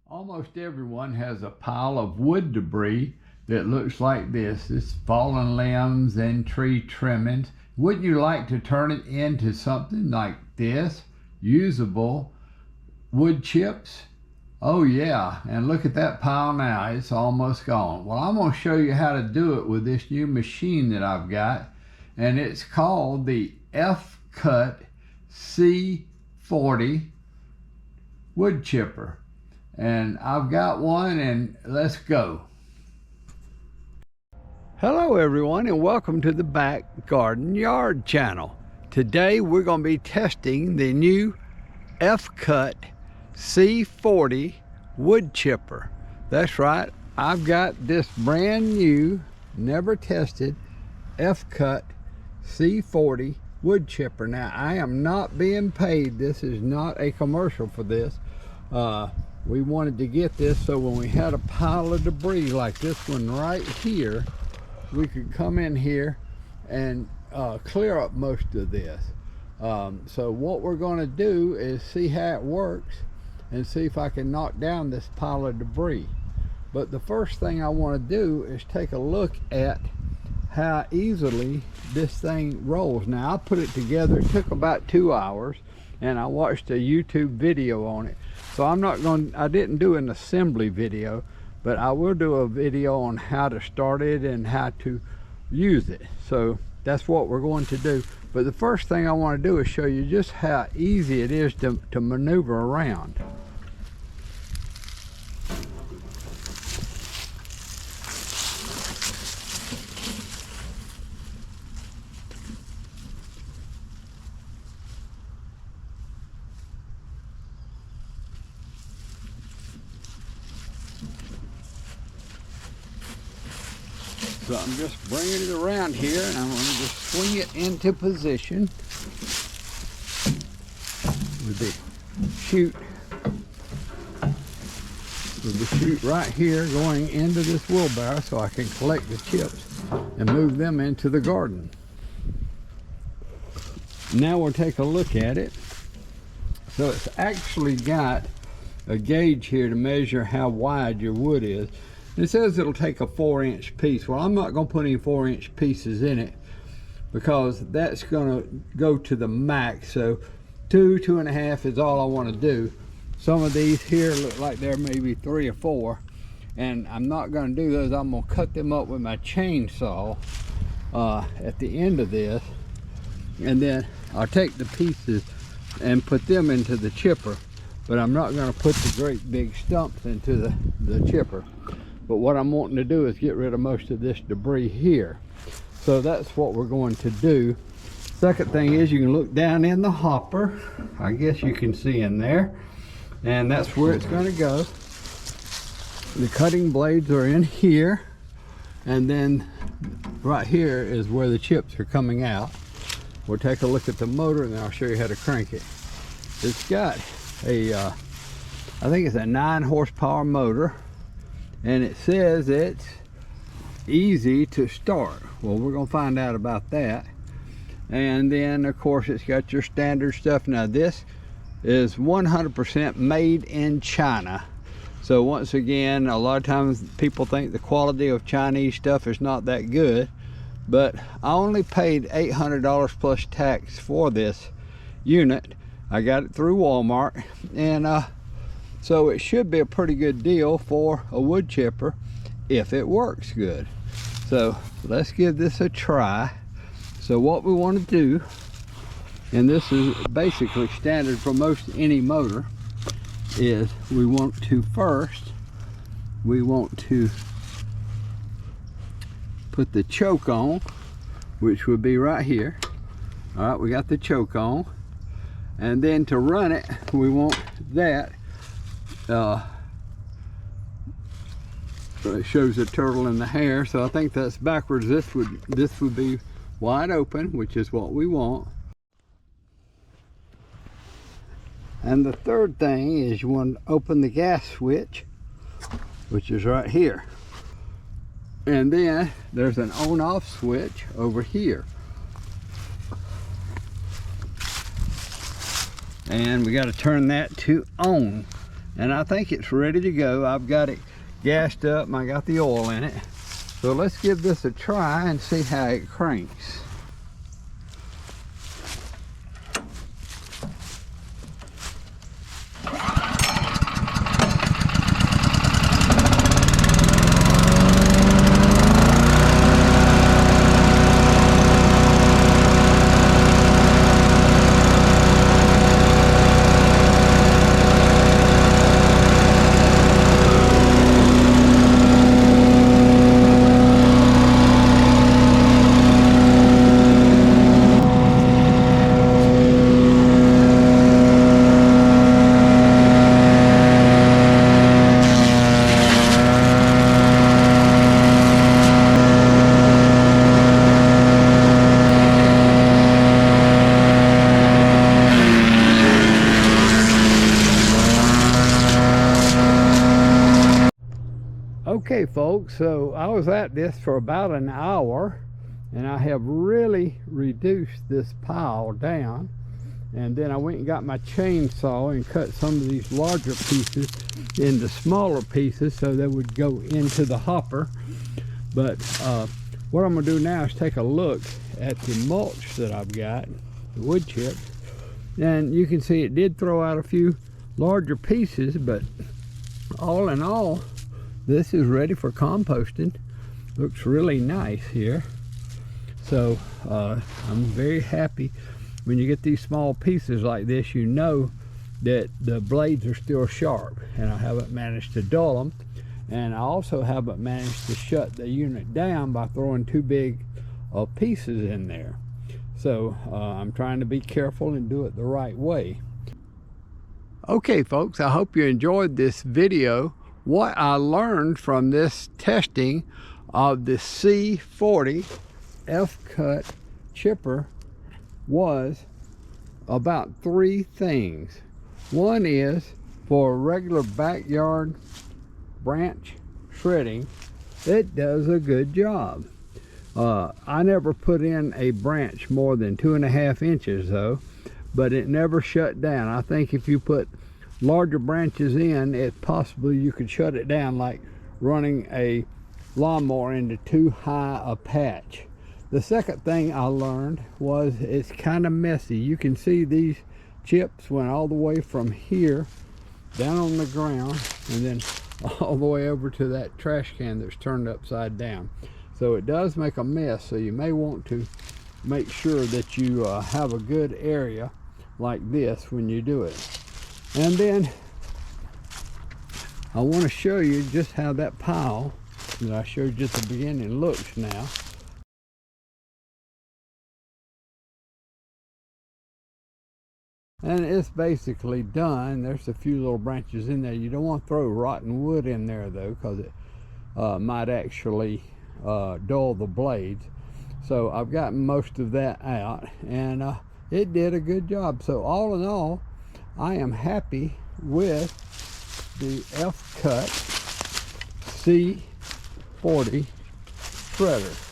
Almost everyone has a pile of wood debris that looks like this. It's fallen limbs and tree trimmings. Wouldn't you like to turn it into something like this? Usable wood chips? Oh yeah, and look at that pile now. It's almost gone. Well, I'm going to show you how to do it with this new machine that I've got, and it's called the Efcut C-40 Woodchipper. And I've got one, and let's go. Hello everyone, and welcome to the Back Garden Yard channel. Today we're going to be testing the new Efcut C-40 Woodchipper. That's right, I've got this brand new, never tested Efcut C-40 Woodchipper. Now, I am not being paid. This is not a commercial for this. We wanted to get this so when we had a pile of debris like this one right here, we could come in here and clear up most of this. So what we're going to do is see how it works and see if I can knock down this pile of debris. But the first thing I want to do is take a look at how easily this thing rolls. Now, I put it together. It took about 2 hours, and I watched a YouTube video on it. So I didn't do an assembly video, but I will do a video on how to start it and how to use it. So that's what we're going to do. But the first thing I want to do is show you just how easy it is to maneuver around. So I'm just bringing it around here, and I'm going to just swing it into position with the chute right here going into this wheelbarrow so I can collect the chips and move them into the garden. Now we'll take a look at it. So it's actually got a gauge here to measure how wide your wood is. It says it'll take a 4-inch piece. Well, I'm not going to put any 4-inch pieces in it because that's going to go to the max. So 2.5 is all I want to do. Some of these here look like they're maybe 3 or 4, and I'm not going to do those. I'm going to cut them up with my chainsaw at the end of this, and then I'll take the pieces and put them into the chipper. But I'm not going to put the great big stumps into the chipper. But what I'm wanting to do is get rid of most of this debris here. So that's what we're going to do. Second thing is, you can look down in the hopper. I guess you can see in there. And that's where it's going to go. The cutting blades are in here. And then right here is where the chips are coming out. We'll take a look at the motor, and then I'll show you how to crank it. It's got a, I think it's a 9 horsepower motor. And it says it's easy to start. Well, we're going to find out about that. And then, of course, it's got your standard stuff. Now, this is 100% made in China. So, once again, a lot of times people think the quality of Chinese stuff is not that good. But I only paid $800 plus tax for this unit. I got it through Walmart. And, so it should be a pretty good deal for a wood chipper if it works good. So let's give this a try. So what we want to do, and this is basically standard for most any motor, is we want to put the choke on, which would be right here. All right, we got the choke on. And then to run it, we want that. It shows a turtle in the hair, so I think that's backwards. This would be wide open, which is what we want. And the third thing is you want to open the gas switch, which is right here. And then there's an on-off switch over here. And we got to turn that to on. and I think it's ready to go. I've got it gassed up and I got the oil in it. So let's give this a try and see how it cranks. Okay folks, so I was at this for about an hour and I have really reduced this pile down, and then I went and got my chainsaw and cut some of these larger pieces into smaller pieces so they would go into the hopper. But what I'm going to do now is take a look at the mulch that I've got, the wood chips, and you can see it did throw out a few larger pieces, but all in all this is ready for composting. Looks really nice here. So I'm very happy. When you get these small pieces like this, you know that the blades are still sharp, and I haven't managed to dull them, and I also haven't managed to shut the unit down by throwing too big of pieces in there. So I'm trying to be careful and do it the right way. Okay folks, I hope you enjoyed this video. What I learned from this testing of the C-40 Efcut chipper was about 3 things. One is, for regular backyard branch shredding, it does a good job. I never put in a branch more than 2.5 inches though, but it never shut down. I think if you put larger branches in, it possibly you could shut it down, like running a lawnmower into too high a patch. The second thing I learned was it's kind of messy. You can see these chips went all the way from here down on the ground and then all the way over to that trash can that's turned upside down. So it does make a mess, so you may want to make sure that you have a good area like this when you do it. And then I want to show you just how that pile that I showed you at the beginning looks now. And it's basically done. There's a few little branches in there. You don't want to throw rotten wood in there though, because it might actually dull the blades. So I've gotten most of that out, and it did a good job. So all in all, I am happy with the Efcut C-40 shredder.